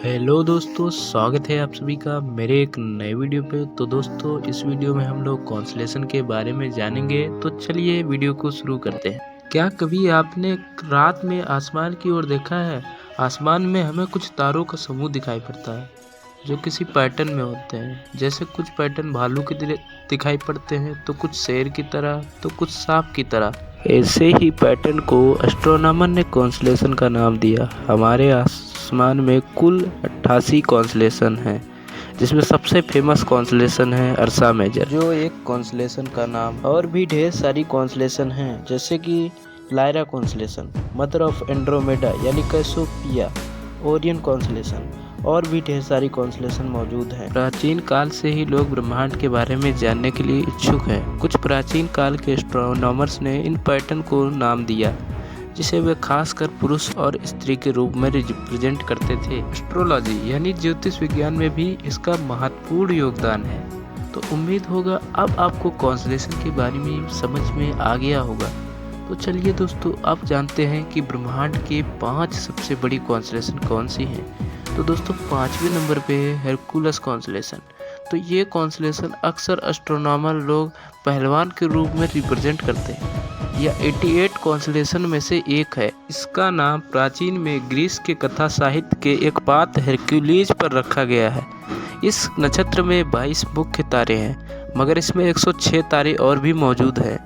Hello दोस्तों, स्वागत है आप सभी का मेरे एक नए वीडियो पे। तो दोस्तों, इस वीडियो में हम लोग कॉन्स्टलेशन के बारे में जानेंगे। तो चलिए वीडियो को शुरू करते हैं। क्या कभी आपने रात में आसमान की ओर देखा है? आसमान में हमें कुछ तारों का समूह दिखाई पड़ता है जो किसी पैटर्न में होते हैं। जैसे कुछ पैटर्न भालू की तरह दिखाई पड़ते हैं, तो कुछ शेर की तरह, तो कुछ सांप की तरह। ऐसे ही पैटर्न को एस्ट्रोनॉमर ने कॉन्स्टलेशन का नाम दिया। हमारे आसमान में कुल 88 कॉन्स्टलेशन हैं, जिसमें सबसे फेमस कॉन्स्टलेशन है अर्सा मेजर, जो एक कॉन्स्टलेशन का नाम। और भी ढेर सारी कॉन्स्टलेशन हैं, जैसे कि Lyra constellation, mother of Andromeda यानी कैसियोपिया, ओरियन कॉन्स्टलेशन, और भी ढेर सारी कॉन्स्टलेशन मौजूद हैं। प्राचीन काल से ही लोग ब्रह्मांड के बारे में जानने के लिए इच्छुक हैं। कुछ प्राचीन काल के एस्ट्रोनॉमर्स ने इन पैटर्न को नाम दिया, जिसे वे खासकर पुरुष और स्त्री के रूप में रिप्रेजेंट करते थे। एस्ट्रोलॉजी यानी ज्योतिष विज्ञान में भी इसका महत्वपूर्ण योगदान है। तो उम्मीद होगा अब आपको कॉन्स्टलेशन के बारे में समझ में आ गया होगा। तो चलिए दोस्तों, अब जानते हैं कि ब्रह्मांड के 5 सबसे बड़ी कॉन्स्टलेशन कौन सी हैं। तो दोस्तों, 5वें नंबर पे है हेरकुलस कॉन्स्टलेशन। तो ये कॉन्स्टलेशन अक्सर एस्ट्रोनॉमर लोग पहलवान के रूप में रिप्रेजेंट करते हैं। यह 88 कॉन्स्टलेशन में से एक है। इसका नाम प्राचीन में ग्रीस के कथा साहित्य के एक पात्र हेरक्यूलिस पर रखा गया है। इस नक्षत्र में 22 मुख्य तारे हैं, मगर इसमें 106 तारे और भी मौजूद हैं।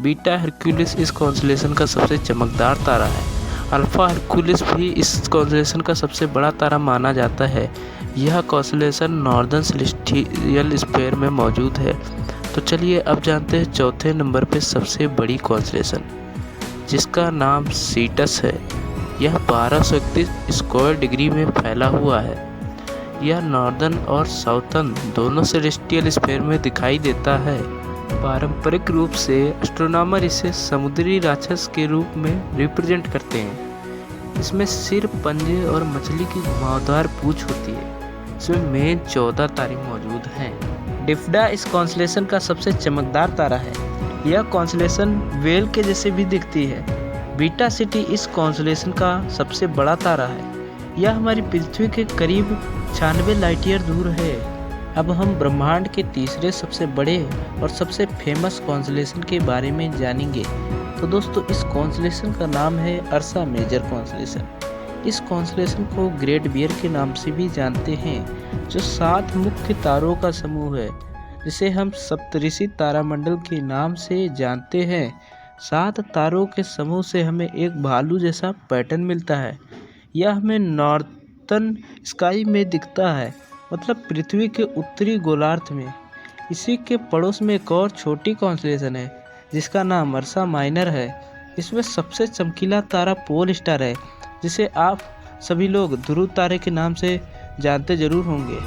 बीटा हेरक्यूलिस इस कॉन्स्टलेशन का सबसे चमकदार तारा है। अल्फा हेरक्यूलिस भी इस कॉन्स्टलेशन का सबसे बड़ा तारा माना जाता है। यह कॉन्स्टलेशन नॉर्दर्न सेलेस्टियल स्फीयर में मौजूद है। तो चलिए अब जानते हैं 4थे नंबर पे सबसे बड़ी कॉन्स्टलेशन, जिसका नाम सीटस है। यह 1231 स्क्वायर डिग्री में फैला हुआ है। यह नॉर्दर्न और साउथर्न दोनों सेलेस्टियल स्फीयर में दिखाई देता है। पारंपरिक रूप से एस्ट्रोनॉमर इसे समुद्री राक्षस के रूप में रिप्रेजेंट करते हैं। इसमें सिर, पंजे और मछली की घुमावदार पूंछ होती है। इसमें मेन 14 तारे मौजूद हैं। डिफडा इस कॉन्स्टलेशन का सबसे चमकदार तारा है। यह कॉन्स्टलेशन वेल के जैसे भी दिखती है। बीटा सिटी इस कॉन्स्टलेशन का सबसे बड़ा तारा है। यह हमारी पृथ्वी के करीब 96 लाइट ईयर दूर है। अब हम ब्रह्मांड के तीसरे सबसे बड़े और सबसे फेमस कॉन्स्टलेशन के बारे में जानेंगे। तो दोस्तों, इस कॉन्स्टलेशन का नाम है अर्सा मेजर कॉन्स्टलेशन। इस कॉन्स्टलेशन को ग्रेट बियर के नाम से भी जानते हैं, जो 7 मुख्य तारों का समूह है, जिसे हम सप्तऋषि तारामंडल के नाम से जानते हैं। 7 तारों के समूह से हमें एक भालू जैसा पैटर्न मिलता है। यह हमें नॉर्थर्न स्काई में दिखता है, मतलब पृथ्वी के उत्तरी गोलार्ध में। इसी के पड़ोस में एक और छोटी कॉन्स्टलेशन है, जिसका नाम अर्सा माइनर है। इसमें सबसे चमकीला तारा पोल स्टार है, जिसे आप सभी लोग ध्रुव तारे के नाम से जानते जरूर होंगे।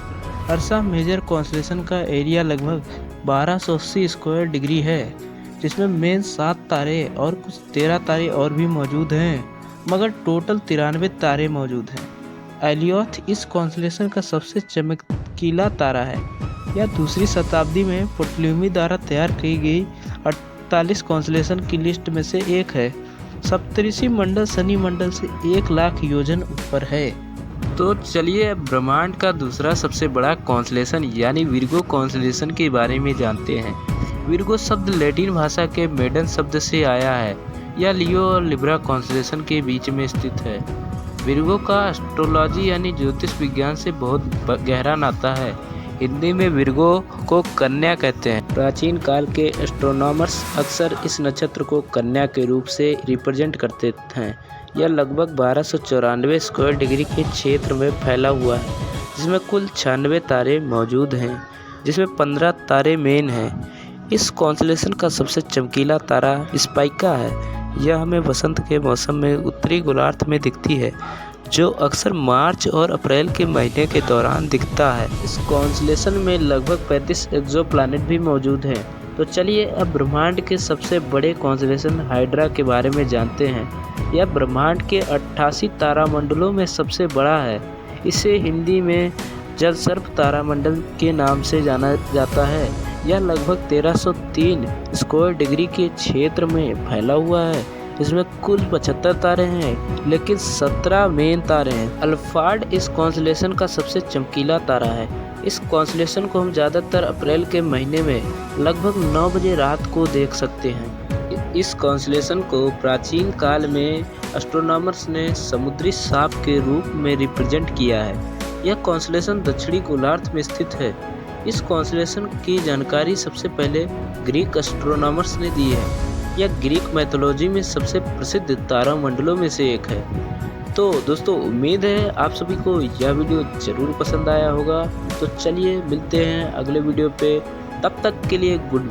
अर्सा मेजर कॉन्स्टलेशन का एरिया लगभग 1280 स्क्वायर डिग्री है, जिसमें मेन 7 तारे और कुछ 13 तारे और भी मौजूद हैं, मगर टोटल 93 तारे मौजूद हैं। एलियोथ इस कॉन्स्टलेशन का सबसे चमकीला तारा है। यह 2री शताब्दी में प्टोलेमी द्वारा तैयार की गई 48 कॉन्स्टलेशन की लिस्ट में से एक है। सप्तऋषि मंडल शनि मंडल से 1 लाख योजन ऊपर है। तो चलिए अब ब्रह्मांड का दूसरा सबसे बड़ा कॉन्स्टलेशन यानी विर्गो कॉन्स्टलेशन के बारे में जानते हैं। विर्गो शब्द लैटिन भाषा के मेडन शब्द से आया है। यह लियो और लिब्रा कॉन्स्टलेशन के बीच में स्थित है। विर्गो का एस्ट्रोलॉजी यानी ज्योतिष विज्ञान से बहुत गहरा नाता है। हिंदी में विर्गो को कन्या कहते हैं। प्राचीन काल के एस्ट्रोनॉमर्स अक्सर इस नक्षत्र को कन्या के रूप से रिप्रेजेंट करते हैं। यह लगभग 1294 स्क्वायर डिग्री के क्षेत्र में फैला हुआ है, जिसमें कुल 96 तारे मौजूद हैं, जिसमें 15 तारे मेन हैं। इस कॉन्स्टलेशन का सबसे चमकीला तारा स्पाइका है। यह हमें वसंत के मौसम में उत्तरी गोलार्ध में दिखती है, जो अक्सर मार्च और अप्रैल के महीने के दौरान दिखता है। इस कॉन्स्टलेशन में लगभग 35 एक्सोप्लैनेट भी मौजूद हैं। तो चलिए अब ब्रह्मांड के सबसे बड़े कॉन्स्टलेशन हाइड्रा के बारे में जानते हैं। यह ब्रह्मांड के 88 तारामंडलों में सबसे बड़ा है। इसे हिंदी में जलसर्प तारामंडल के नाम से जाना जाता है। यह लगभग 1303 स्क्वायर डिग्री के क्षेत्र में फैला हुआ है। इसमें कुल 75 तारे हैं, लेकिन 17 मेन तारे हैं। अल्फार्ड इस कॉन्स्टेलेशन का सबसे चमकीला तारा है। इस कॉन्स्टेलेशन को हम ज़्यादातर अप्रैल के महीने में लगभग 9 बजे रात को देख सकते हैं। इस कॉन्स्टेलेशन को प्राचीन काल में एस्ट्रोनॉमर्स ने समुद्री सांप के रूप में रिप्रेजेंट किया है। यह कॉन्स्टेलेशन दक्षिणी गोलार्ध में स्थित है। इस कॉन्स्टेलेशन की जानकारी सबसे पहले ग्रीक एस्ट्रोनॉमर्स ने दी है। यह ग्रीक मैथोलॉजी में सबसे प्रसिद्ध तारामंडलों में से एक है। तो दोस्तों, उम्मीद है आप सभी को यह वीडियो ज़रूर पसंद आया होगा। तो चलिए मिलते हैं अगले वीडियो पे, तब तक के लिए गुड